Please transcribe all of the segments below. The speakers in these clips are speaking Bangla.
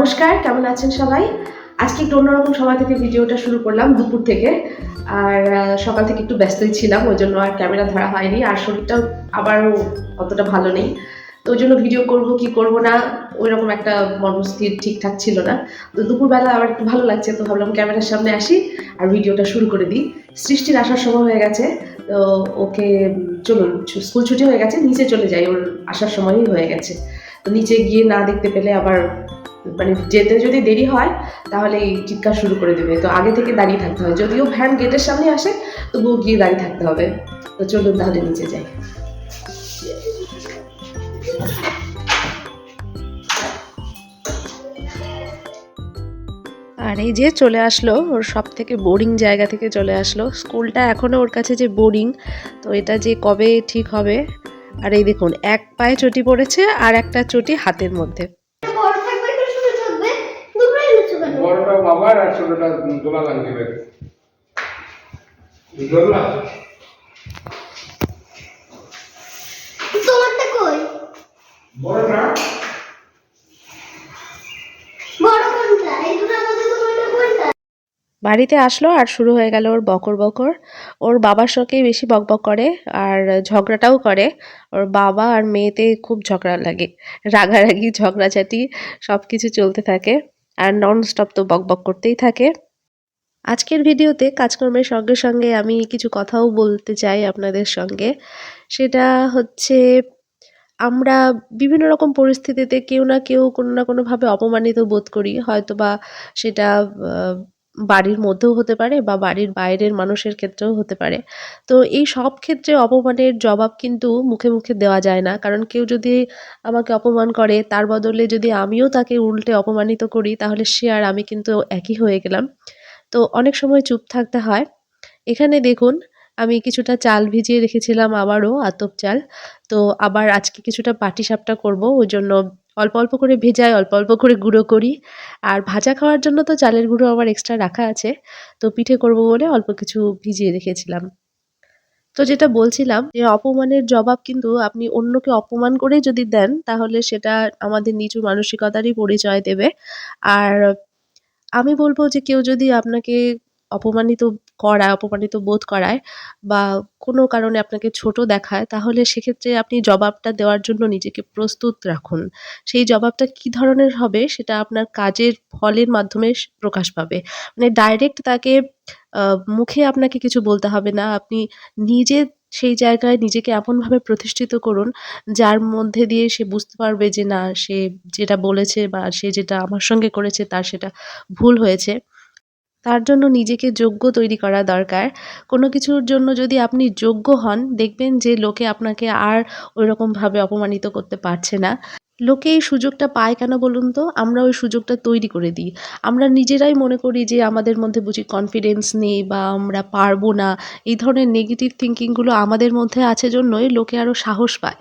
নমস্কার, কেমন আছেন সবাই? আজকে একটু অন্যরকম সময় থেকে ভিডিওটা শুরু করলাম দুপুর থেকে। আর সকাল থেকে একটু ব্যস্তই ছিলাম, ওই জন্য আর ক্যামেরা ধরা হয়নি। আর শরীরটাও আবারও অতটা ভালো নেই। তো ওই জন্য ভিডিও করব কি করব না ওইরকম একটা মনস্থির ঠিকঠাক ছিল না। তো দুপুরবেলা আবার একটু ভালো লাগছে, তো ভাবলাম ক্যামেরার সামনে আসি আর ভিডিওটা শুরু করে দিই। সৃষ্টির আসার সময় হয়ে গেছে, তো ওকে চলুন, স্কুল ছুটি হয়ে গেছে, নিচে চলে যাই, ওর আসার সময়ই হয়ে গেছে। তো নিচে গিয়ে না দেখতে পেলে আবার মানে যেতে যদি দেরি হয় তাহলে এই চিৎকার শুরু করে দেবে, তো আগে থেকে দাঁড়িয়ে থাকতে হয়। যদিও ভ্যান গেটের সামনে আসে তবুও গিয়ে দাঁড়িয়ে থাকতে হবে। তো চলুন তাহলে নিচে যাই। আর এই যে চলে আসলো ওর সব থেকে বোরিং জায়গা থেকে চলে আসলো। স্কুলটা এখনো ওর কাছে যে বোরিং, তো এটা যে কবে ঠিক হবে। আর এই দেখুন, এক পায়ে চটি পড়েছে আর একটা চটি হাতের মধ্যে। বড়টা বাবার আর ছোটটা দোলা লাগবে। দোলা তোমারটা কই? বড়টা বড় কোনটা? এই দুটোর মধ্যে তোমারটা কোনটা? বাড়িতে আসলো আর শুরু হয়ে গেল ওর বকর বকর। ওর বাবার সঙ্গেই বেশি বকবক করে আর ঝগড়াটাও করে। ওর বাবা আর মেয়েতে খুব ঝগড়া লাগে, রাগারাগি ঝগড়াঝাটি সব কিছু চলতে থাকে। আর নন স্টপ তো বকবক করতেই থাকে। আজকের ভিডিওতে কাজকর্মের সঙ্গে সঙ্গে আমি কিছু কথাও বলতে চাই আপনাদের সঙ্গে। সেটা হচ্ছে, আমরা বিভিন্ন রকম পরিস্থিতিতে কেউ না কেউ কোনো না কোনোভাবে অপমানিত বোধ করি, হয়তোবা সেটা বাড়ির মধ্যেও হতে পারে বা বাড়ির বাইরের মানুষের ক্ষেত্রেও হতে পারে। তো এই সব ক্ষেত্রে অপমানের জবাব কিন্তু মুখে মুখে দেওয়া যায় না, কারণ কেউ যদি আমাকে অপমান করে তার বদলে যদি আমিও তাকে উল্টে অপমানিত করি তাহলে সে আর আমি কিন্তু একই হয়ে গেলাম। তো অনেক সময় চুপ থাকতে হয়। এখানে দেখুন, আমি কিছুটা চাল ভিজিয়ে রেখেছিলাম, আবারও আতপ চাল। তো আবার আজকে কিছুটা পাটিসাপটা করব, ওই জন্য অল্প অল্প করে ভেজাই, অল্প অল্প করে গুঁড়ো করি। আর ভাজা খাওয়ার জন্য তো চালের গুঁড়ো আমার এক্সট্রা রাখা আছে। তো পিঠে করব বলে অল্প কিছু ভিজিয়ে রেখেছিলাম। তো যেটা বলছিলাম যে অপমানের জবাব কিন্তু আপনি অন্যকে অপমান করে যদি দেন তাহলে সেটা আমাদের নিচু মানসিকতারই পরিচয় দেবে। আর আমি বলব যে কেউ যদি আপনাকে অপমানিত অপমানিত বোধ করায় বা কোনো কারণে আপনাকে ছোট দেখায়, তাহলে সেক্ষেত্রে আপনি জবাবটা দেওয়ার জন্য নিজেকে প্রস্তুত রাখুন। সেই জবাবটা কি ধরনের হবে সেটা আপনার কাজের ফলের মাধ্যমে প্রকাশ পাবে। মানে ডাইরেক্ট তাকে মুখে আপনাকে কিছু বলতে হবে না। আপনি নিজে সেই জায়গায় নিজেকে এমনভাবে প্রতিষ্ঠিত করুন যার মধ্যে দিয়ে সে বুঝতে পারবে যে না, সে যেটা বলেছে বা সে যেটা আমার সঙ্গে করেছে তার সেটা ভুল হয়েছে। তার জন্য নিজেকে যোগ্য তৈরি করা দরকার। কোনো কিছুর জন্য যদি আপনি যোগ্য হন, দেখবেন যে লোকে আপনাকে আর ঐরকমভাবে অপমানিত করতে পারছে না। লোকে এই সুযোগটা পায় কেন বলুন তো? আমরা ওই সুযোগটা তৈরি করে দিই। আমরা নিজেরাই মনে করি যে আমাদের মধ্যে বুঝি কনফিডেন্স নেই বা আমরা পারবো না। এই ধরনের নেগেটিভ থিংকিং গুলো আমাদের মধ্যে আছে জন্যই লোকে আরো সাহস পায়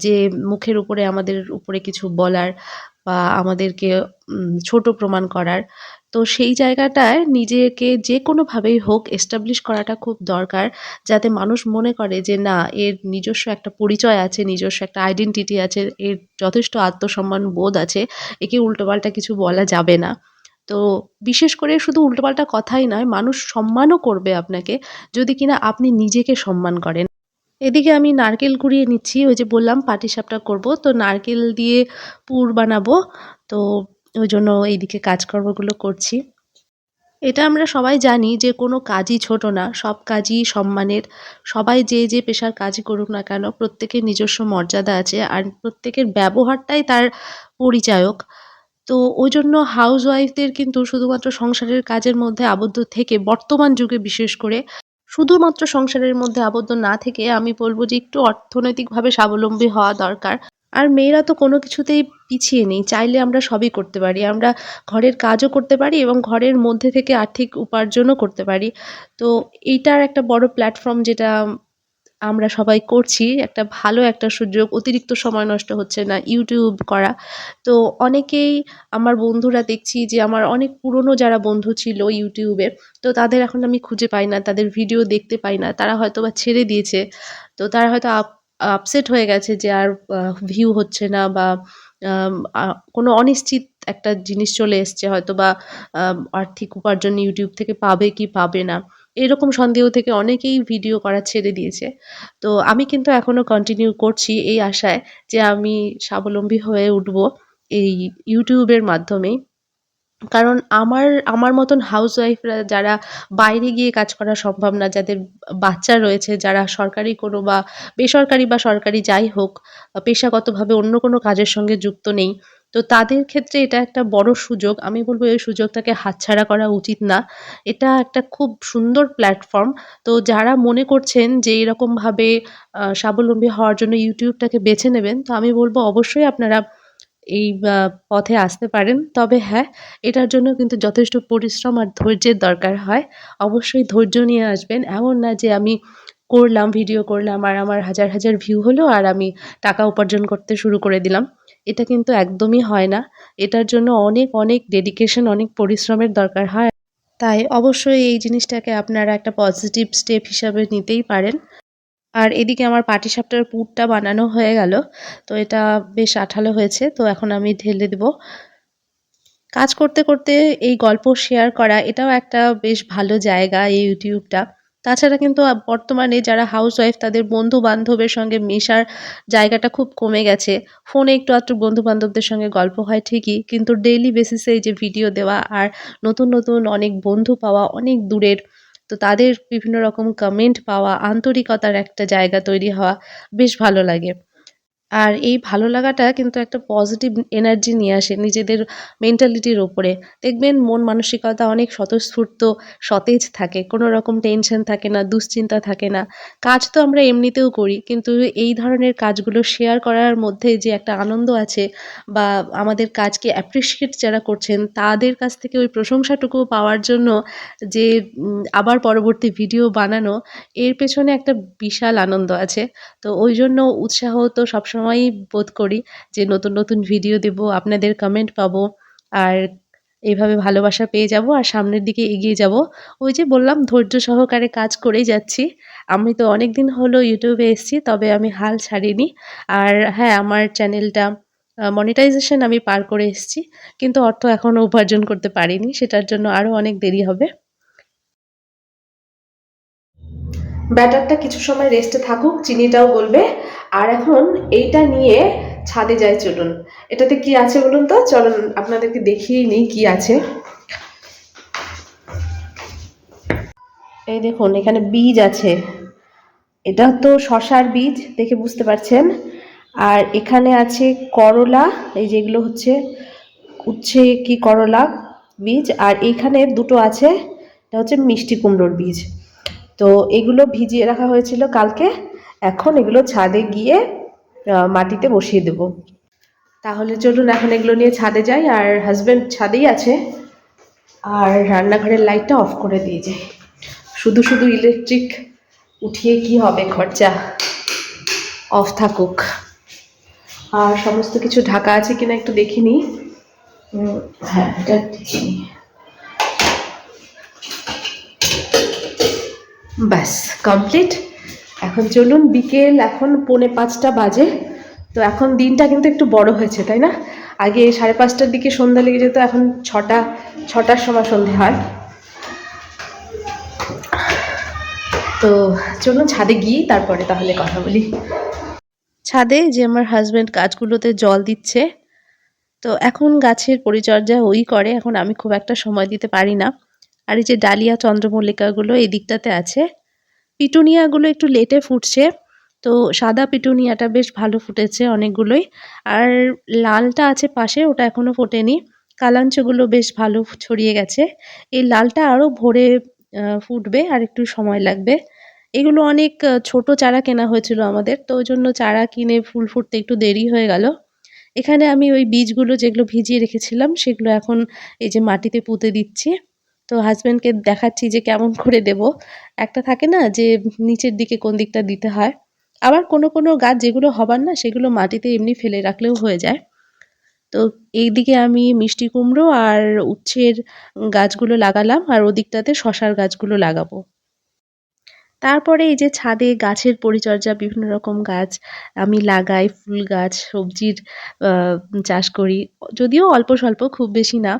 যে মুখের উপরে আমাদের উপরে কিছু বলার বা আমাদেরকে ছোট প্রমাণ করার। তো সেই জায়গাটায় নিজেকে যেকোনোভাবেই হোক এস্টাবলিশ করাটা খুব দরকার। যাতে মানুষ মনে করে যে না, এর নিজস্ব একটা পরিচয় আছে, নিজস্ব একটা আইডেন্টিটি আছে, এর যথেষ্ট আত্মসম্মান বোধ আছে। একে উল্টোপাল্টা কিছু বলা যাবে না। তো বিশেষ করে শুধু উল্টোপাল্টা কথাই নয়, মানুষ সম্মানও করবে আপনাকে যদি কিনা আপনি নিজেকে সম্মান করেন। এদিকে আমি নারকেল কুড়িয়ে নিচ্ছি, ওই যে বললাম পাটিসাপটা করব, তো নারকেল দিয়ে পুর বানাবো। তো ওই জন্য এইদিকে কাজকর্মগুলো করছি। এটা আমরা সবাই জানি যে কোনো কাজই ছোট না, সব কাজই সম্মানের। সবাই যে যে পেশার কাজই করুক না কেন প্রত্যেকের নিজস্ব মর্যাদা আছে আর প্রত্যেকের ব্যবহারটাই তার পরিচায়ক। তো ওই জন্য হাউসওয়াইফদের কিন্তু শুধুমাত্র সংসারের কাজের মধ্যে আবদ্ধ থেকে, বর্তমান যুগে বিশেষ করে শুধুমাত্র সংসারের মধ্যে আবদ্ধ না থেকে আমি বলব যে একটু অর্থনৈতিকভাবে স্বাবলম্বী হওয়া দরকার। আর মেয়েরা তো কোনো কিছুতেই পিছিয়ে নেই, চাইলে আমরা সবই করতে পারি। আমরা ঘরের কাজও করতে পারি এবং ঘরের মধ্যে থেকে আর্থিক উপার্জনও করতে পারি। তো এইটার একটা বড় প্ল্যাটফর্ম যেটা আমরা সবাই করছি, একটা ভালো একটা সুযোগ, অতিরিক্ত সময় নষ্ট হচ্ছে না ইউটিউব করা। তো অনেকেই, আমার বন্ধুরা দেখছি যে আমার অনেক পুরনো যারা বন্ধু ছিল ইউটিউবে, তো তাদের এখন আমি খুঁজে পাই না, তাদের ভিডিও দেখতে পাই না, তারা হয়তো বা ছেড়ে দিয়েছে। তো তারা হয়তো আপসেট হয়ে গেছে যে আর ভিউ হচ্ছে না বা আম আ কোনো অনিশ্চিত একটা জিনিস চলে এসছে হয়তোবা আর্থিক উপার্জন YouTube থেকে পাবে কি পাবে না। এরকম সন্দেহ থেকে অনেকেই ভিডিও করা ছেড়ে দিয়েছে। তো আমি কিন্তু এখনো কন্টিনিউ করছি এই আশায় যে আমি স্বাবলম্বী হয়ে উঠবো এই YouTube এর মাধ্যমেই। কারণ আমার মতন হাউসওয়াইফরা যারা বাইরে গিয়ে কাজ করা সম্ভব না, যাদের বাচ্চা রয়েছে, যারা সরকারি কোনো বা বেসরকারি বা সরকারি যাই হোক, পেশাগতভাবে অন্য কোনো কাজের সঙ্গে যুক্ত নেই। তো তাদের ক্ষেত্রে এটা একটা বড় সুযোগ। আমি বলব এই সুযোগটাকে হাতছাড়া করা উচিত না। এটা একটা খুব সুন্দর প্ল্যাটফর্ম। তো যারা মনে করছেন যে এরকমভাবে স্বাবলম্বী হওয়ার জন্য YouTube টাকে বেছে নেবেন, তো আমি বলব অবশ্যই আপনারা এই পথে আসতে পারেন। তবে হ্যাঁ, এটার জন্য কিন্তু যথেষ্ট পরিশ্রম আর ধৈর্যের দরকার হয়। অবশ্যই ধৈর্য নিয়ে আসবেন। এমন না যে আমি করলাম, ভিডিও করলাম আর আমার হাজার, হাজার ভিউ হলো আর আমি টাকা উপার্জন করতে শুরু করে দিলাম। এটা কিন্তু একদমই হয় না। এটার জন্য অনেক, অনেক ডেডিকেশন, অনেক পরিশ্রমের দরকার হয়। তাই অবশ্যই এই জিনিসটাকে আপনারা একটা পজিটিভ স্টেপ হিসাবে নিতেই পারেন। আর এদিকে আমার পাটিসাপটার পুরটা বানানো হয়ে গেল। তো এটা বেশ আঠালো হয়েছে। তো এখন আমি ঢেলে দেব। কাজ করতে, করতে এই গল্প শেয়ার করা এটাও একটা বেশ ভালো জায়গা এই ইউটিউবটা। তাছাড়া কিন্তু বর্তমানে যারা হাউসওয়াইফ তাদের বন্ধু-বান্ধবের সঙ্গে মেশার জায়গাটা খুব কমে গেছে। ফোনে একটু আধটু বন্ধু-বান্ধবদের সঙ্গে গল্প হয় ঠিকই, কিন্তু ডেইলি বেসিসে এই যে ভিডিও দেওয়া আর নতুন, নতুন অনেক বন্ধু পাওয়া অনেক দূরের, তো তাদের বিভিন্ন রকম কমেন্ট পাওয়া, আন্তরিকতার একটা জায়গা তৈরি হওয়া বেশ ভালো লাগে। আর এই ভালো লাগাটা কিন্তু একটা পজিটিভ এনার্জি নিয়ে আসে নিজেদের মেন্টালিটির উপরে। দেখবেন মন মানসিকতা অনেক স্বতঃস্ফূর্ত, সতেজ থাকে। কোনো রকম টেনশন থাকে না, দুশ্চিন্তা থাকে না। কাজ তো আমরা এমনিতেও করি। কিন্তু এই ধরনের কাজগুলো শেয়ার করার মধ্যে যে একটা আনন্দ আছে বা আমাদের কাজকে অ্যাপ্রিশিয়েট যারা করছেন তাদের কাছ থেকে ওই প্রশংসাটুকু পাওয়ার জন্য যে আবার পরবর্তী ভিডিও বানানো, এর পেছনে একটা বিশাল আনন্দ আছে। তো ওইজন্য উৎসাহ তো সবসময়ই বোধ করি যে নতুন, নতুন ভিডিও দেব, আপনাদের কমেন্ট পাবো। আর এভাবে ভালোবাসা পেয়ে যাবো আর সামনের দিকে এগিয়ে যাবো। ওই যে বললাম ধৈর্য সহকারে কাজ করেই যাচ্ছি। আমি তো অনেকদিন হলো YouTube এ এসছি, তবে আমি হাল ছাড়িনি। আর হ্যাঁ, আমার চ্যানেলটা মনিটাইজেশন আমি পার করে এসছি। কিন্তু অর্থ এখনো উপার্জন করতে পারিনি। সেটার জন্য আরো অনেক দেরি হবে। ব্যাটারটা কিছু সময় রেস্টে থাকুক, চিনিটাও গলবে। আর এখন এইটা নিয়ে ছাদে যাই চলুন। এটাতে কি আছে বলুন তো? চলুন আপনাদেরকে দেখিয়েই নিই কি আছে। এই দেখুন এখানে বীজ আছে। এটা তো শসার বীজ দেখে বুঝতে পারছেন। আর এখানে আছে করলা, এই যেগুলো হচ্ছে উচ্ছে কি করলা বীজ। আর এইখানে দুটো আছে, এটা হচ্ছে মিষ্টি কুমড়োর বীজ। তো এগুলো ভিজিয়ে রাখা হয়েছিল কালকে। এখন এগুলো ছাদে গিয়ে মাটিতে বসিয়ে দেব। তাহলে চলুন এখন এগুলো নিয়ে ছাদে যাই। আর হাজব্যান্ড ছাদেই আছে। আর রান্নাঘরের লাইটটা অফ করে দিয়ে যাই। শুধু শুধু ইলেকট্রিক উঠিয়ে কি হবে, খরচা। অফ থাকুক। আর সমস্ত কিছু ঢাকা আছে কিনা একটু দেখে নিই। হ্যাঁ, এটা দেখে নিই। ব্যাস কমপ্লিট। এখন চলুন, বিকেল এখন 4:45 বাজে। তো এখন দিনটা কিন্তু একটু বড় হয়েছে, তাই না? আগে 5:30টার দিকে সন্ধ্যা লেগে যেত, এখন 6টার সময় সন্ধে হয়। তো চলুন ছাদে গিয়ে তারপরে তাহলে কথা বলি। ছাদে যে আমার হাজব্যান্ড গাছগুলোতে জল দিচ্ছে। তো এখন গাছের পরিচর্যা ওই করে, এখন আমি খুব একটা সময় দিতে পারি না। আর এই যে ডালিয়া চন্দ্রমল্লিকাগুলো এই দিকটাতে আছে। পিটুনিয়াগুলো একটু লেটে ফুটছে। তো সাদা পিটুনিয়াটা বেশ ভালো ফুটেছে অনেকগুলোই। আর লালটা আছে পাশে, ওটা এখনো ফোটেনি। কালাঞ্চগুলো বেশ ভালো ছড়িয়ে গেছে। এই লালটা আরো ভোরে ফুটবে, আর একটু সময় লাগবে। এগুলো অনেক ছোট চারা কেনা হয়েছিল আমাদের, তো ওই জন্য চারা কিনে ফুল ফুটতে একটু দেরি হয়ে গেল। এখানে আমি ওই বীজগুলো যেগুলো ভিজিয়ে রেখেছিলাম সেগুলো এখন এই যে মাটিতে পুঁতে দিচ্ছি। তো হাজব্যান্ডকে দেখাচ্ছি যে কেমন করে দেব। একটা থাকে না যে নিচের দিকে কোন দিকটা দিতে হয়। আবার কোনো, কোনো গাছ যেগুলো হবার না সেগুলো মাটিতে এমনি ফেলে রাখলেও হয়ে যায়। তো এইদিকে আমি মিষ্টি কুমড়ো আর উচ্ছের গাছগুলো লাগালাম আর ওদিকটাতে শসার গাছগুলো লাগাবো। তারপরে এই যে ছাদে গাছের পরিচর্যা, বিভিন্ন রকম গাছ আমি লাগাই, ফুল গাছ, সবজির চাষ করি। যদিও অল্প স্বল্প, খুব বেশি না।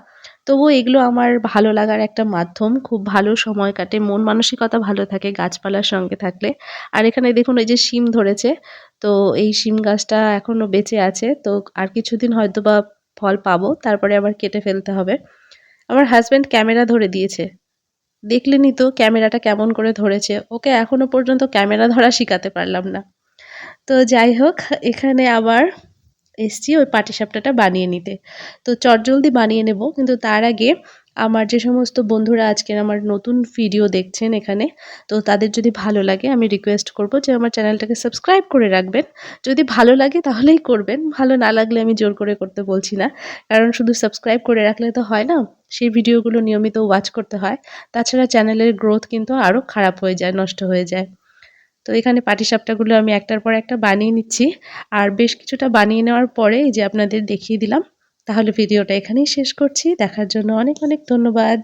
তবুও এগুলো আমার ভালো লাগার একটা মাধ্যম। খুব ভালো সময় কাটে, মন মানসিকতা ভালো থাকে গাছপালার সঙ্গে থাকলে। আর এখানে দেখুন এই যে শিম ধরেছে। তো এই শিম গাছটা এখনো বেঁচে আছে। তো আর কিছুদিন হয়তোবা ফল পাবো। তারপরে আবার কেটে ফেলতে হবে। আমার হাসব্যান্ড ক্যামেরা ধরে দিয়েছে। দেখলেনই তো ক্যামেরাটা কেমন করে ধরেছে। ওকে এখনো পর্যন্ত ক্যামেরা ধরা শিখাতে পারলাম না। তো যাই হোক, এখানে আবার এসছি ওই পাটিসাপটাটা বানিয়ে নিতে। তো চটজলদি বানিয়ে নেব, কিন্তু তার আগে আমার যে সমস্ত বন্ধুরা আজকের আমার নতুন ভিডিও দেখছেন এখানে, তো তাদের যদি ভালো লাগে আমি রিকোয়েস্ট করব যে আমার চ্যানেলটাকে সাবস্ক্রাইব করে রাখবেন। যদি ভালো লাগে তাহলেই করবেন, ভালো না লাগলে আমি জোর করে করতে বলছি না। কারণ শুধু সাবস্ক্রাইব করে রাখলে তো হয় না, সেই ভিডিওগুলো নিয়মিত ওয়াচ করতে হয়। তাছাড়া চ্যানেলের গ্রোথ কিন্তু আরও খারাপ হয়ে যায়, নষ্ট হয়ে যায়। তো এখানে পাটিসাপটাগুলো আমি একটার পর একটা বানিয়ে নিচ্ছি। আর বেশ কিছুটা বানিয়ে নেওয়ার পরে এই যে আপনাদের দেখিয়ে দিলাম। তাহলে ভিডিওটা এখানেই শেষ করছি। দেখার জন্য অনেক অনেক ধন্যবাদ।